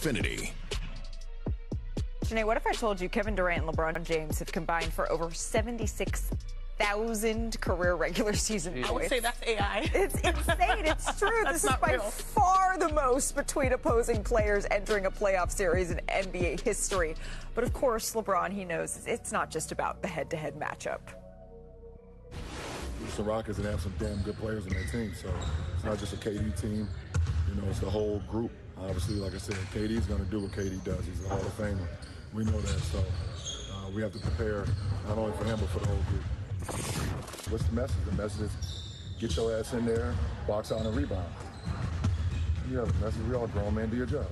Xfinity. Janae, what if I told you Kevin Durant and LeBron James have combined for over 76,000 career regular season points? I would say that's AI. It's insane. It's true. This is by far the most between opposing players entering a playoff series in NBA history. But of course, LeBron, he knows it's not just about the head-to-head matchup. The Rockets and have some damn good players on their team, so it's not just a KD team. You know, it's the whole group. Obviously, like I said, KD's going to do what KD does. He's a Hall of Famer. We know that, so we have to prepare not only for him but for the whole group. What's the message? The message is get your ass in there, box out and rebound. You have a message. We all grown men, do your job.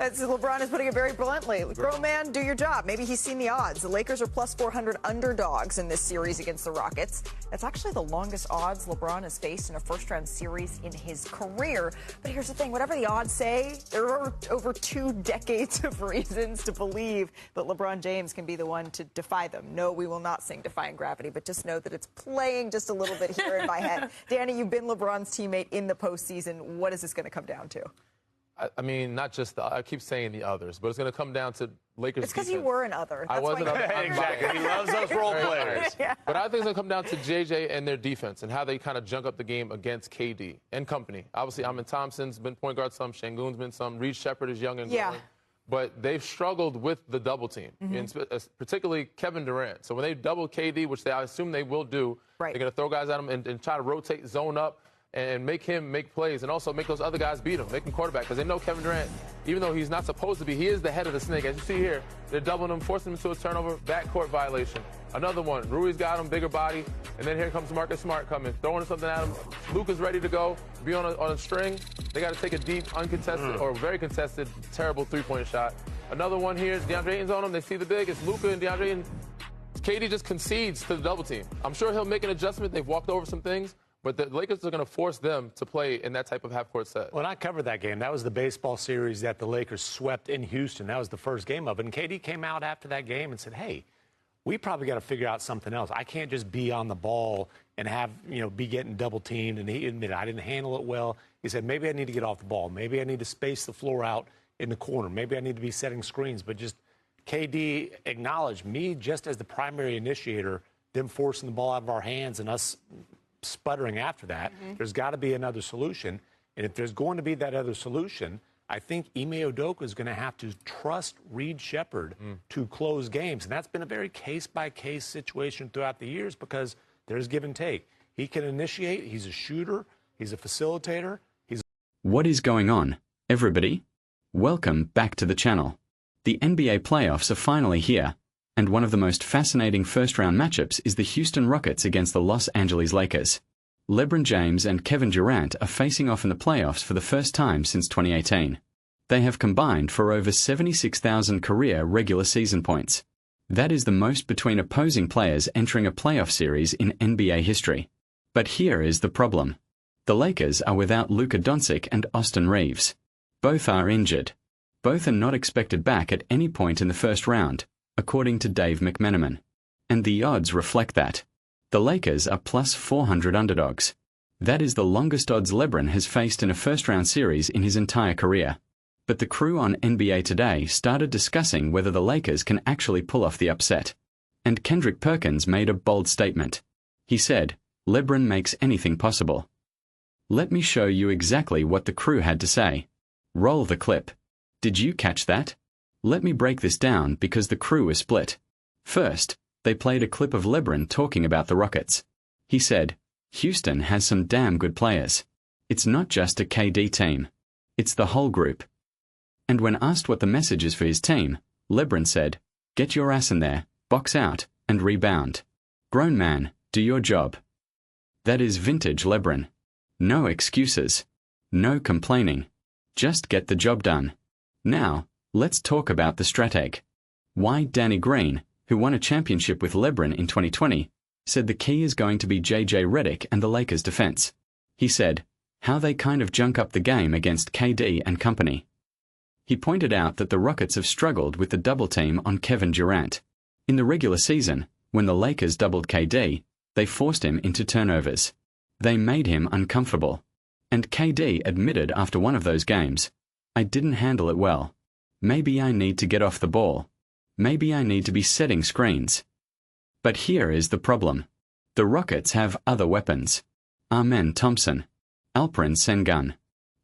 LeBron is putting it very bluntly. Grown man, do your job. Maybe he's seen the odds. The Lakers are plus 400 underdogs in this series against the Rockets. That's actually the longest odds LeBron has faced in a first-round series in his career. But here's the thing. Whatever the odds say, there are over 2 decades of reasons to believe that LeBron James can be the one to defy them. No, we will not sing Defying Gravity, but just know that it's playing just a little bit here in my head. Danny, you've been LeBron's teammate in the postseason. What is this going to come down to? I mean, not just I keep saying the others, but it's going to come down to Lakers. It's because you were an other. I wasn't. Exactly. He loves those role players. Yeah. But I think it's going to come down to JJ and their defense and how they kind of junk up the game against KD and company. Obviously, Amin Thompson's been point guard some, Şengün's been some, Reed Shepherd is young and growing. But they've struggled with the double team, and particularly Kevin Durant. So when they double KD, which I assume they will do, they're going to throw guys at him and try to rotate zone up and make him make plays and also make those other guys beat him, make him quarterback. Because they know Kevin Durant, even though he's not supposed to be, he is the head of the snake. As you see here, they're doubling him, forcing him to a turnover, backcourt violation. Another one, Rui's got him, bigger body. And then here comes Marcus Smart coming, throwing something at him. Luka's ready to go, be on a string. They got to take a deep, uncontested, or very contested, terrible three-point shot. Another one here, DeAndre Ayton's on him. They see the big. It's Luka and DeAndre Ayton. KD just concedes to the double team. I'm sure he'll make an adjustment. They've walked over some things. But the Lakers are going to force them to play in that type of half-court set. When I covered that game, that was the baseball series that the Lakers swept in Houston. That was the first game of it. And KD came out after that game and said, hey, we probably got to figure out something else. I can't just be on the ball and have, be getting double-teamed. And he admitted, I didn't handle it well. He said, maybe I need to get off the ball. Maybe I need to space the floor out in the corner. Maybe I need to be setting screens. But just KD acknowledged me just as the primary initiator, them forcing the ball out of our hands and us sputtering after that. There's got to be another solution. And if there's going to be that other solution, I think Ime Udoka is going to have to trust Reed Shepherd to close games. And that's been a very case-by-case situation throughout the years because there's give and take. He can initiate. He's a shooter. He's a facilitator. What is going on, everybody? Welcome back to the channel. The NBA playoffs are finally here. And one of the most fascinating first-round matchups is the Houston Rockets against the Los Angeles Lakers. LeBron James and Kevin Durant are facing off in the playoffs for the first time since 2018. They have combined for over 76,000 career regular season points. That is the most between opposing players entering a playoff series in NBA history. But here is the problem. The Lakers are without Luka Doncic and Austin Reeves. Both are injured. Both are not expected back at any point in the first round, according to Dave McMenamin. And the odds reflect that. The Lakers are plus 400 underdogs. That is the longest odds LeBron has faced in a first-round series in his entire career. But the crew on NBA Today started discussing whether the Lakers can actually pull off the upset. And Kendrick Perkins made a bold statement. He said, LeBron makes anything possible. Let me show you exactly what the crew had to say. Roll the clip. Did you catch that? Let me break this down because the crew is split. First, they played a clip of LeBron talking about the Rockets. He said, Houston has some damn good players. It's not just a KD team. It's the whole group. And when asked what the message is for his team, LeBron said, get your ass in there, box out, and rebound. Grown man, do your job. That is vintage LeBron. No excuses. No complaining. Just get the job done. Now, let's talk about the strateg. Why Danny Green, who won a championship with LeBron in 2020, said the key is going to be JJ Redick and the Lakers' defense. He said, how they kind of junk up the game against KD and company. He pointed out that the Rockets have struggled with the double team on Kevin Durant. In the regular season, when the Lakers doubled KD, they forced him into turnovers. They made him uncomfortable. And KD admitted after one of those games, "I didn't handle it well. Maybe I need to get off the ball. Maybe I need to be setting screens." But here is the problem. The Rockets have other weapons. Amen Thompson, Alperen Sengun,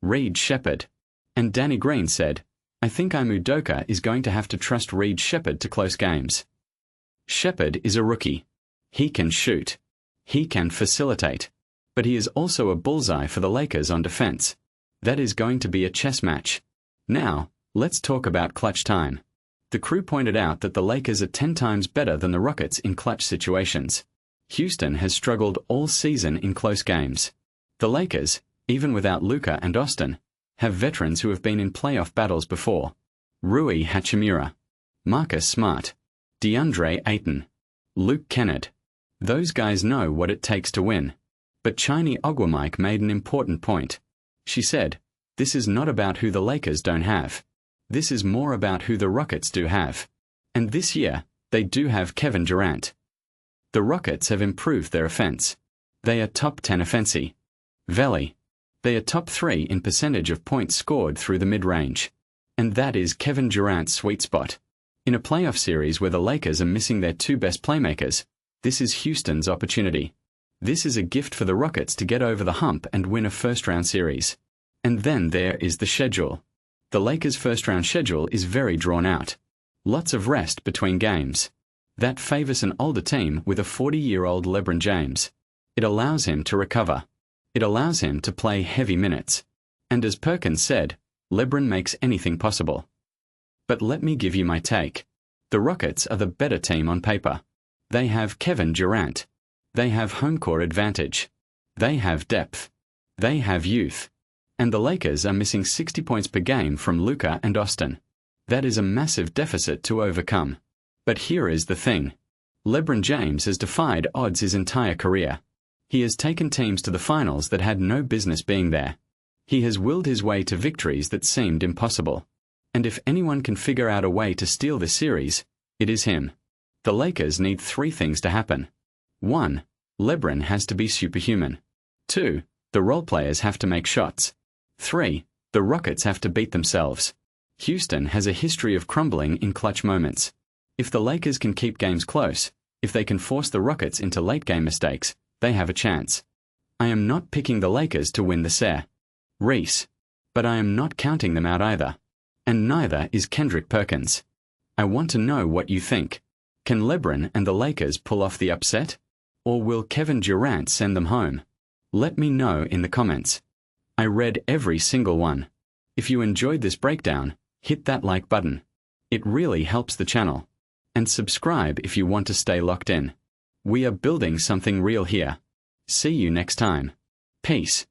Reed Shepherd, and Danny Green said, "I think Udoka is going to have to trust Reed Shepherd to close games." Shepherd is a rookie. He can shoot. He can facilitate. But he is also a bullseye for the Lakers on defense. That is going to be a chess match. Now, let's talk about clutch time. The crew pointed out that the Lakers are 10 times better than the Rockets in clutch situations. Houston has struggled all season in close games. The Lakers, even without Luka and Austin, have veterans who have been in playoff battles before. Rui Hachimura, Marcus Smart, DeAndre Ayton, Luke Kennard. Those guys know what it takes to win. But Chiny Ogwumike made an important point. She said, "This is not about who the Lakers don't have. This is more about who the Rockets do have. And this year, they do have Kevin Durant." The Rockets have improved their offense. They are top 10 offensive. Valley. They are top 3 in percentage of points scored through the mid-range. And that is Kevin Durant's sweet spot. In a playoff series where the Lakers are missing their 2 best playmakers, this is Houston's opportunity. This is a gift for the Rockets to get over the hump and win a first-round series. And then there is the schedule. The Lakers' first-round schedule is very drawn out. Lots of rest between games. That favors an older team with a 40-year-old LeBron James. It allows him to recover. It allows him to play heavy minutes. And as Perkins said, LeBron makes anything possible. But let me give you my take. The Rockets are the better team on paper. They have Kevin Durant. They have home court advantage. They have depth. They have youth. And the Lakers are missing 60 points per game from Luka and Austin. That is a massive deficit to overcome. But here is the thing. LeBron James has defied odds his entire career. He has taken teams to the finals that had no business being there. He has willed his way to victories that seemed impossible. And if anyone can figure out a way to steal this series, it is him. The Lakers need 3 things to happen. 1. LeBron has to be superhuman. 2. The role players have to make shots. 3. The Rockets have to beat themselves. Houston has a history of crumbling in clutch moments. If the Lakers can keep games close, if they can force the Rockets into late-game mistakes, they have a chance. I am not picking the Lakers to win the series, but I am not counting them out either. And neither is Kendrick Perkins. I want to know what you think. Can LeBron and the Lakers pull off the upset? Or will Kevin Durant send them home? Let me know in the comments. I read every single one. If you enjoyed this breakdown, hit that like button. It really helps the channel. And subscribe if you want to stay locked in. We are building something real here. See you next time. Peace.